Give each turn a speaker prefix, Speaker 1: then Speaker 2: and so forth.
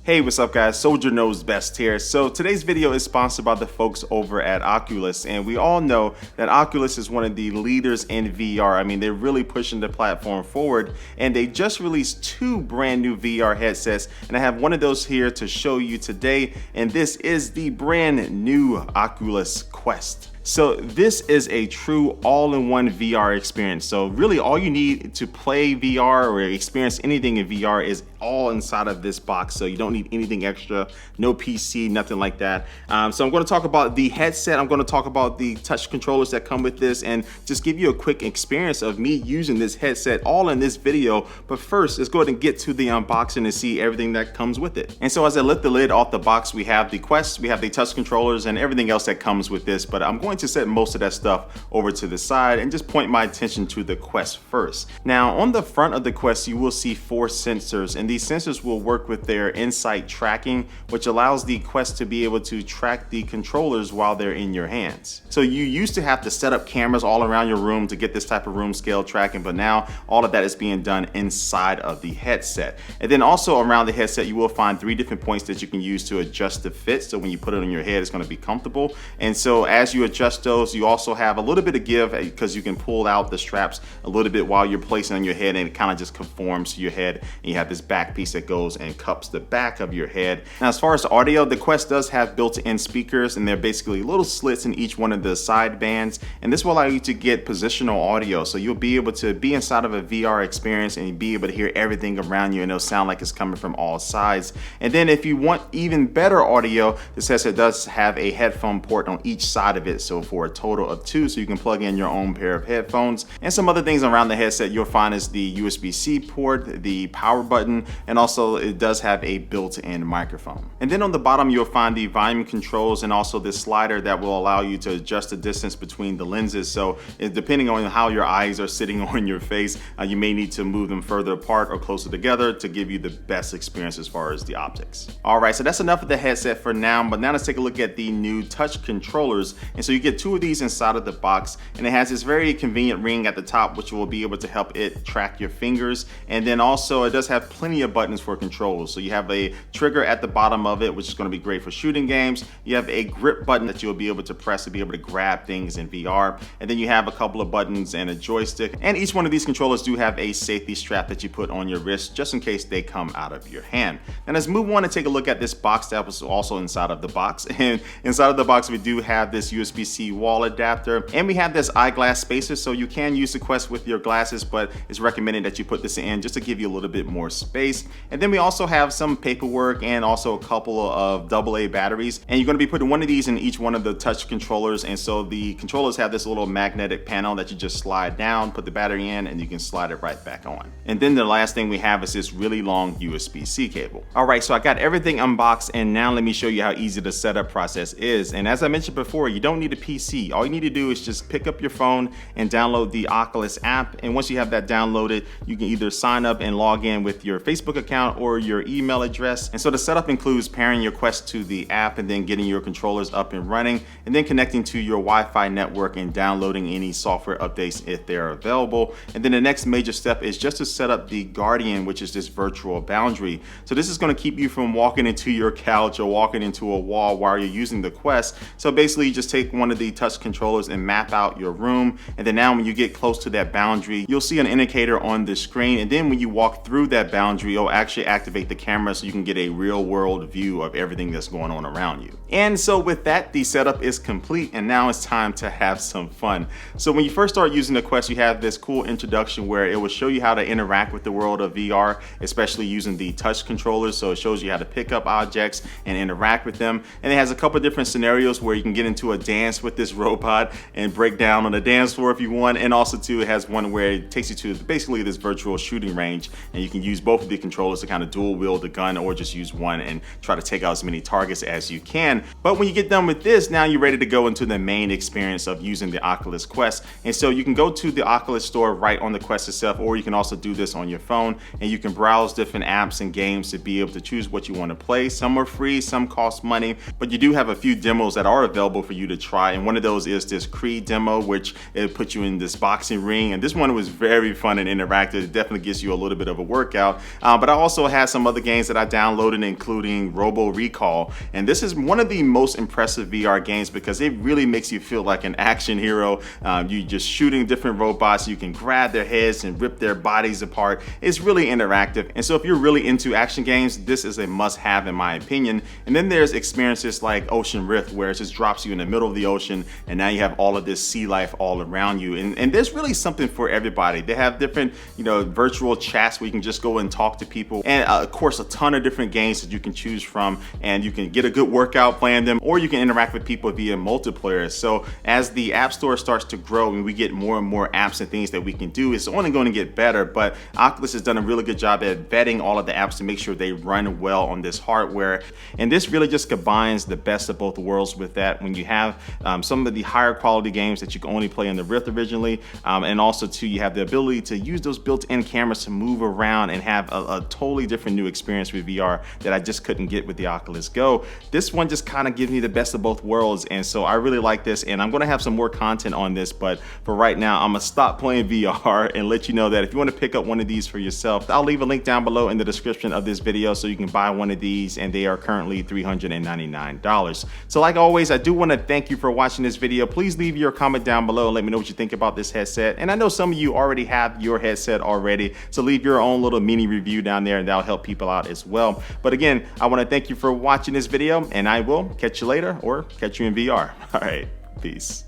Speaker 1: Hey, what's up guys? Soldier Knows Best here. So today's video is sponsored by the folks over at Oculus, and we all know that Oculus is one of the leaders in VR. I mean, they're really pushing the platform forward, and they just released two brand new VR headsets, and I have one of those here to show you today, and this is the brand new Oculus Quest. So this is a true all-in-one VR experience. So really all you need to play VR or experience anything in VR is all inside of this box. So you don't need anything extra, no PC, nothing like that. So I'm going to talk about the headset. I'm going to talk about the touch controllers that come with this and just give you a quick experience of me using this headset all in this video. But first, let's go ahead and get to the unboxing and see everything that comes with it. And so as I lift the lid off the box, we have the Quest, we have the touch controllers and everything else that comes with this. But I'm going to set most of that stuff over to the side and just point my attention to the Quest first. Now on the front of the Quest you will see 4 sensors, and these sensors will work with their in-sight tracking, which allows the Quest to be able to track the controllers while they're in your hands. So you used to have to set up cameras all around your room to get this type of room scale tracking, but now all of that is being done inside of the headset. And then also around the headset you will find 3 different points that you can use to adjust the fit, so when you put it on your head it's going to be comfortable. And so as you adjust those, you also have a little bit of give because you can pull out the straps a little bit while you're placing on your head, and it kind of just conforms to your head, and you have this back piece that goes and cups the back of your head. Now as far as audio, the Quest does have built-in speakers, and they're basically little slits in each one of the side bands, and this will allow you to get positional audio, so you'll be able to be inside of a VR experience and be able to hear everything around you, and it'll sound like it's coming from all sides. And then if you want even better audio, this headset does have a headphone port on each side of it, so for a total of 2, so you can plug in your own pair of headphones. And some other things around the headset you'll find is the USB-C port, the power button, and also it does have a built-in microphone. And then on the bottom you'll find the volume controls and also this slider that will allow you to adjust the distance between the lenses. So depending on how your eyes are sitting on your face, you may need to move them further apart or closer together to give you the best experience as far as the optics. Alright, so that's enough of the headset for now, but now let's take a look at the new touch controllers. And so you get 2 of these inside of the box, and it has this very convenient ring at the top which will be able to help it track your fingers, and then also it does have plenty of buttons for controls. So you have a trigger at the bottom of it, which is going to be great for shooting games. You have a grip button that you'll be able to press to be able to grab things in VR, and then you have a couple of buttons and a joystick, and each one of these controllers do have a safety strap that you put on your wrist just in case they come out of your hand. And let's move on and take a look at this box that was also inside of the box. And inside of the box we do have this USB-C wall adapter, and we have this eyeglass spacer, so you can use the Quest with your glasses, but it's recommended that you put this in just to give you a little bit more space. And then we also have some paperwork and also a couple of AA batteries, and you're going to be putting one of these in each one of the touch controllers. And so the controllers have this little magnetic panel that you just slide down, put the battery in, and you can slide it right back on. And then the last thing we have is this really long USB-C cable. Alright, so I got everything unboxed, and now let me show you how easy the setup process is. And as I mentioned before, you don't need a PC. All you need to do is just pick up your phone and download the Oculus app, and once you have that downloaded, you can either sign up and log in with your Facebook account or your email address. And so the setup includes pairing your Quest to the app and then getting your controllers up and running, and then connecting to your Wi-Fi network and downloading any software updates if they're available. And then the next major step is just to set up the Guardian, which is this virtual boundary. So this is going to keep you from walking into your couch or walking into a wall while you're using the Quest. So basically you just take one of the touch controllers and map out your room, and then now when you get close to that boundary you'll see an indicator on the screen, and then when you walk through that boundary it'll actually activate the camera so you can get a real world view of everything that's going on around you. And so with that, the setup is complete, and now it's time to have some fun. So when you first start using the Quest, you have this cool introduction where it will show you how to interact with the world of VR, especially using the touch controllers. So it shows you how to pick up objects and interact with them, and it has a couple different scenarios where you can get into a dance with this robot and break down on the dance floor if you want. And also too, it has one where it takes you to basically this virtual shooting range, and you can use both of the controllers to kind of dual wield the gun or just use one and try to take out as many targets as you can. But when you get done with this, now you're ready to go into the main experience of using the Oculus Quest. And so you can go to the Oculus store right on the Quest itself, or you can also do this on your phone, and you can browse different apps and games to be able to choose what you want to play. Some are free, some cost money, but you do have a few demos that are available for you to try. And one of those is this Creed demo, which it puts you in this boxing ring, and this one was very fun and interactive. It definitely gives you a little bit of a workout. But I also had some other games that I downloaded, including Robo Recall. And this is one of the most impressive VR games because it really makes you feel like an action hero. You're just shooting different robots. You can grab their heads and rip their bodies apart. It's really interactive. And so if you're really into action games, this is a must-have in my opinion. And then there's experiences like Ocean Rift, where it just drops you in the middle of the ocean and now you have all of this sea life all around you. And there's really something for everybody. They have different, virtual chats where you can just go and talk to people. And of course, a ton of different games that you can choose from, and you can get a good workout playing them, or you can interact with people via multiplayer. So as the App Store starts to grow and we get more and more apps and things that we can do, it's only going to get better. But Oculus has done a really good job at vetting all of the apps to make sure they run well on this hardware. And this really just combines the best of both worlds with that. When you have some of the higher quality games that you can only play in the Rift originally, and also too, you have the ability to use those built-in cameras to move around and have a totally different new experience with VR that I just couldn't get with the Oculus Go. This one just kind of gives me the best of both worlds, and so I really like this, and I'm going to have some more content on this, but for right now I'm gonna stop playing VR and let you know that if you want to pick up one of these for yourself, I'll leave a link down below in the description of this video so you can buy one of these, and they are currently $399. So like always, I do want to thank you for watching this video. Please leave your comment down below and let me know what you think about this headset. And I know some of you already have your headset already, so leave your own little mini review down there and that'll help people out as well. But again, I want to thank you for watching this video, and I will catch you later or catch you in VR. All right, peace.